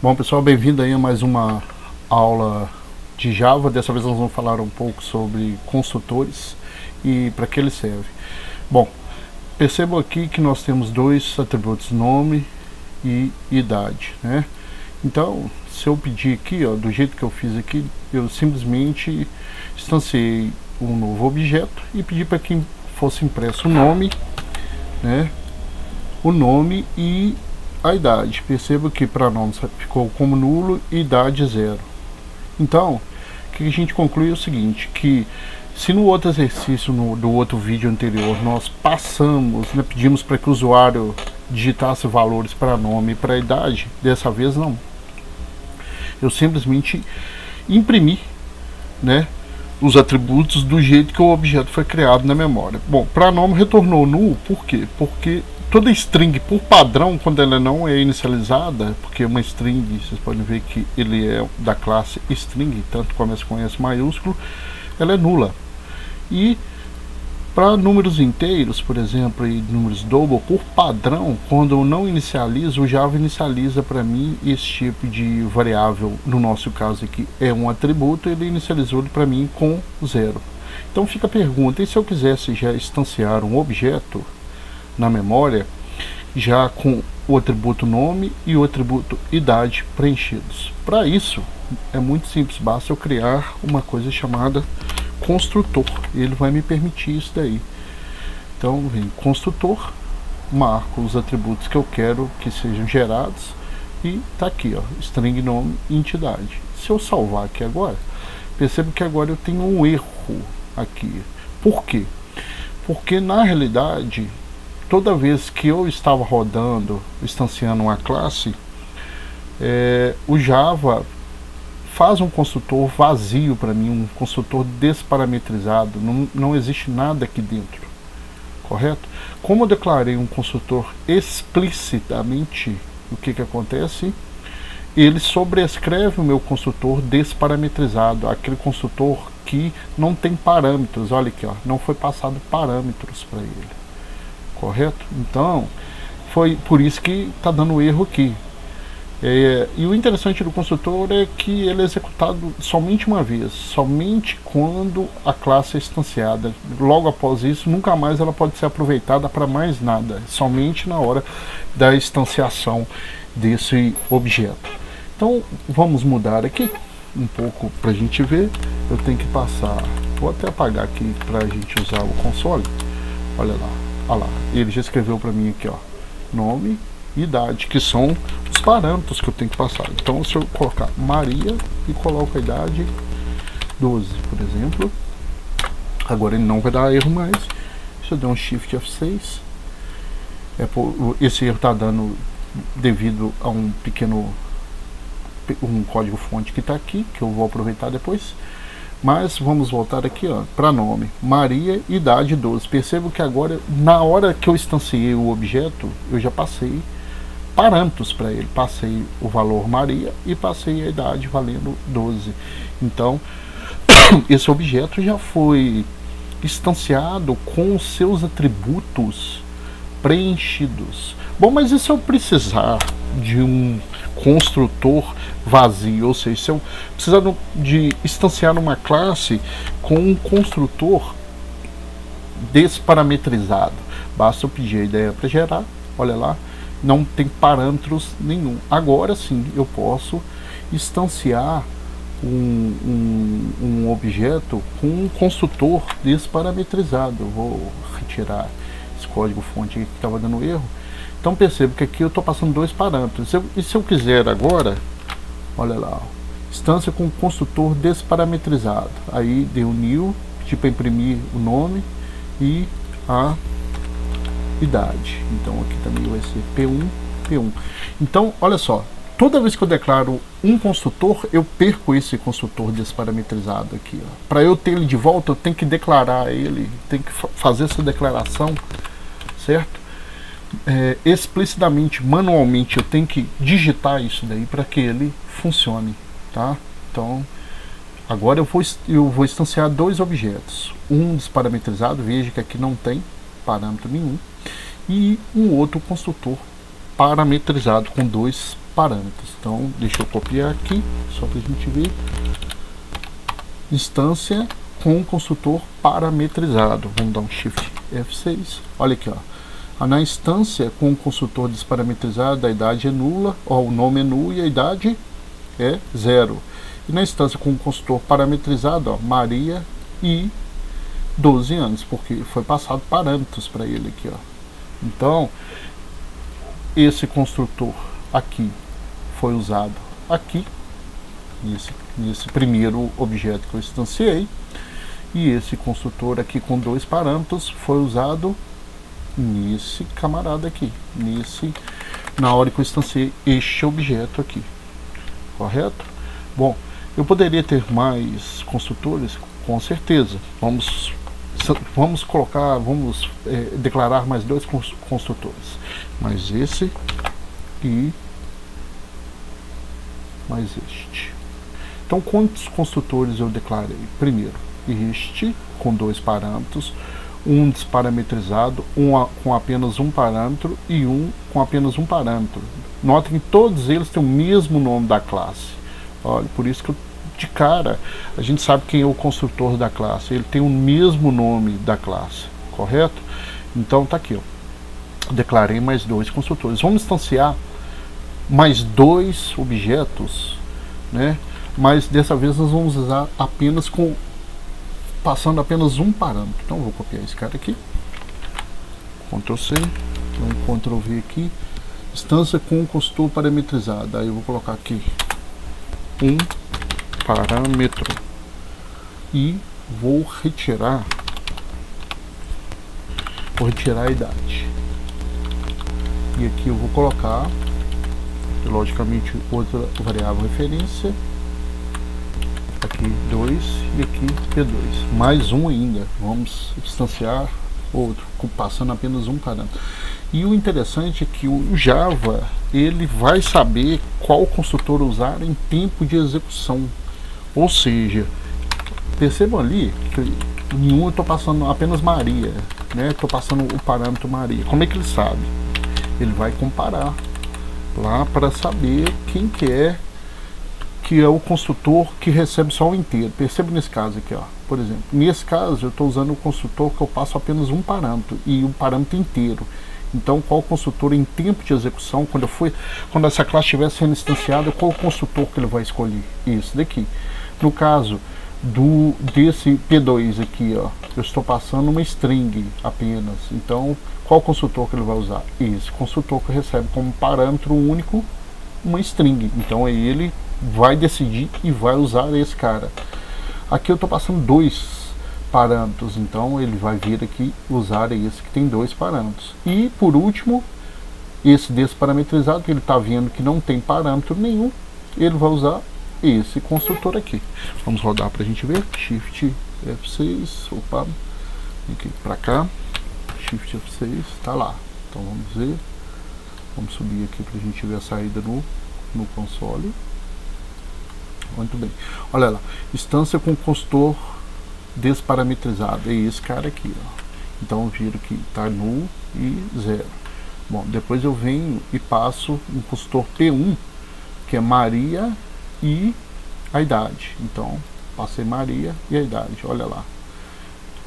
Bom, pessoal, bem-vindo aí a mais uma aula de Java. Dessa vez nós vamos falar um pouco sobre construtores e para que ele serve. Bom, percebam aqui que nós temos dois atributos, nome e idade, né? Então, se eu pedir aqui, ó, do jeito que eu fiz aqui, eu simplesmente instanciei um novo objeto e pedi para que fosse impresso o nome, né? O nome e a idade. Perceba que para nome ficou como nulo e idade 0. Então, o que a gente conclui é o seguinte, que se no outro exercício, do outro vídeo anterior, nós passamos, né, pedimos para que o usuário digitasse valores para nome e para idade, dessa vez não. Eu simplesmente imprimi, né, os atributos do jeito que o objeto foi criado na memória. Bom, para nome retornou null, por quê? Porque toda string, por padrão, quando ela não é inicializada, porque uma string, vocês podem ver que ele é da classe string, tanto começa com S maiúsculo, ela é nula. E para números inteiros, por exemplo, e números double, por padrão, quando eu não inicializo, o Java inicializa para mim esse tipo de variável. No nosso caso aqui é um atributo, ele inicializou para mim com 0. Então fica a pergunta, e se eu quisesse já instanciar um objeto na memória, já com o atributo nome e o atributo idade preenchidos? Para isso, é muito simples, basta eu criar uma coisa chamada construtor. Ele vai me permitir isso daí. Então, vem construtor, marco os atributos que eu quero que sejam gerados e tá aqui, ó, string nome e entidade. Se eu salvar aqui agora, percebo que agora eu tenho um erro aqui. Por quê? Porque na realidade, toda vez que eu estava rodando, instanciando uma classe, o Java faz um construtor vazio para mim, um construtor desparametrizado, não existe nada aqui dentro, correto? Como eu declarei um construtor explicitamente, o que acontece? Ele sobrescreve o meu construtor desparametrizado, aquele construtor que não tem parâmetros. Olha aqui, ó, não foi passado parâmetros para ele, correto? Então, foi por isso que está dando erro aqui. E o interessante do construtor é que ele é executado somente uma vez, somente quando a classe é instanciada. Logo após isso, nunca mais ela pode ser aproveitada para mais nada, somente na hora da instanciação desse objeto. Então vamos mudar aqui um pouco para a gente ver. Eu tenho que passar, vou até apagar aqui para a gente usar o console. Olha lá, olha lá, ele já escreveu para mim aqui, ó, nome e idade, que são os parâmetros que eu tenho que passar. Então, se eu colocar Maria e coloco a idade 12, por exemplo, agora ele não vai dar erro mais. Se eu der um Shift F6, esse erro está dando devido a um código fonte que está aqui, que eu vou aproveitar depois. Mas vamos voltar aqui, ó, para nome, Maria, idade 12. Percebo que agora, na hora que eu instanciei o objeto, eu já passei parâmetros para ele. Passei o valor Maria e passei a idade valendo 12. Então, esse objeto já foi instanciado com os seus atributos preenchidos. Bom, mas e se eu precisar de um construtor vazio, ou seja, se eu precisar de instanciar uma classe com um construtor desparametrizado, basta eu pedir a ideia para gerar, olha lá, não tem parâmetros nenhum. Agora sim eu posso instanciar um objeto com um construtor desparametrizado. Eu vou retirar esse código fonte que estava dando erro. Então percebo que aqui eu estou passando dois parâmetros. E se eu quiser agora, olha lá, instância com construtor desparametrizado. Aí deu new, pedi para imprimir o nome e a idade. Então aqui também vai ser P1, P1. Então, olha só, toda vez que eu declaro um construtor, eu perco esse construtor desparametrizado aqui. Para eu ter ele de volta, eu tenho que declarar ele, tenho que fazer essa declaração, certo? Explicitamente, manualmente, eu tenho que digitar isso daí para que ele funcione, tá? Então, agora eu vou instanciar dois objetos, um desparametrizado, veja que aqui não tem parâmetro nenhum, e um outro construtor parametrizado com dois parâmetros. Então deixa eu copiar aqui só para a gente ver. Instância com construtor parametrizado. Vamos dar um Shift F6. Olha aqui, ó. Na instância com construtor desparametrizado, a idade é nula, ó, o nome é nulo e a idade é 0. E na instância com construtor parametrizado, ó, Maria e 12 anos, porque foi passado parâmetros para ele aqui, ó. Então, esse construtor aqui foi usado aqui, nesse primeiro objeto que eu instanciei, e esse construtor aqui com 2 parâmetros foi usado nesse camarada aqui, na hora que eu instanciei este objeto aqui, correto? Bom, eu poderia ter mais construtores, com certeza. Vamos declarar mais 2 construtores, mais esse e mais este. Então, quantos construtores eu declarei? Primeiro, este com 2 parâmetros, um desparametrizado, com apenas um parâmetro e um com apenas um parâmetro. Notem que todos eles têm o mesmo nome da classe. Olha, por isso que de cara a gente sabe quem é o construtor da classe. Ele tem o mesmo nome da classe, correto? Então tá aqui, ó. Declarei mais 2 construtores. Vamos instanciar mais 2 objetos, né? Mas dessa vez nós vamos usar apenas passando apenas um parâmetro. Então eu vou copiar esse cara aqui, Ctrl C, então Ctrl V aqui, instância com construtor parametrizado. Aí eu vou colocar aqui um parâmetro e vou retirar a idade. E aqui eu vou colocar, logicamente, outra variável referência. Aqui 2 e aqui P2. Mais um ainda. Vamos instanciar outro, passando apenas um parâmetro. E o interessante é que o Java, ele vai saber qual construtor usar em tempo de execução. Ou seja, percebam ali que em um eu estou passando apenas Maria, né? Estou passando o parâmetro Maria. Como é que ele sabe? Ele vai comparar lá para saber quem que é o construtor que recebe só o inteiro. Perceba nesse caso aqui, ó. Por exemplo, nesse caso eu estou usando o construtor que eu passo apenas um parâmetro e o parâmetro inteiro. Então, qual construtor em tempo de execução, quando essa classe estiver sendo instanciada, qual construtor que ele vai escolher? Esse daqui. No caso desse P2 aqui, ó, eu estou passando uma string apenas. Então, qual construtor que ele vai usar? Esse construtor que recebe como parâmetro único uma string. Então, ele vai decidir e vai usar esse cara. Aqui eu estou passando 2 parâmetros, então ele vai vir aqui usar esse que tem 2 parâmetros. E por último, esse desparametrizado, que ele está vendo que não tem parâmetro nenhum, ele vai usar esse construtor aqui. Vamos rodar para a gente ver. Shift F6, opa, aqui para cá, Shift F6, está lá. Então vamos ver, vamos subir aqui para a gente ver a saída no console. Muito bem, olha lá, instância com construtor desparametrizado, é esse cara aqui, ó. Então eu viro que está null e 0. Bom, depois eu venho e passo um construtor P1, que é Maria e a idade. Então passei Maria e a idade, olha lá.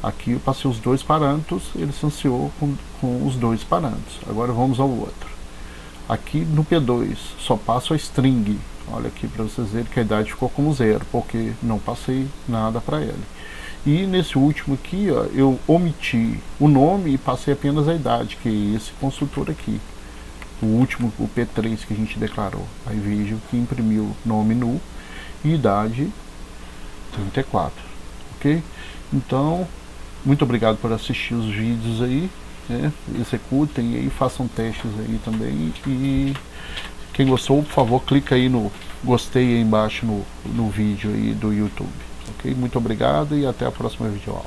Aqui eu passei os 2 parâmetros, ele instanciou com os 2 parâmetros. Agora vamos ao outro. Aqui no P2 só passo a string. Olha aqui para vocês verem que a idade ficou como 0, porque não passei nada para ele. E nesse último aqui, ó, eu omiti o nome e passei apenas a idade, que é esse construtor aqui. O último, o P3 que a gente declarou. Aí vejo que imprimiu nome null e idade 34. Ok? Então, muito obrigado por assistir os vídeos aí, né? Executem aí, façam testes aí também. E quem gostou, por favor, clica aí no gostei aí embaixo no vídeo aí do YouTube. Ok? Muito obrigado e até a próxima videoaula.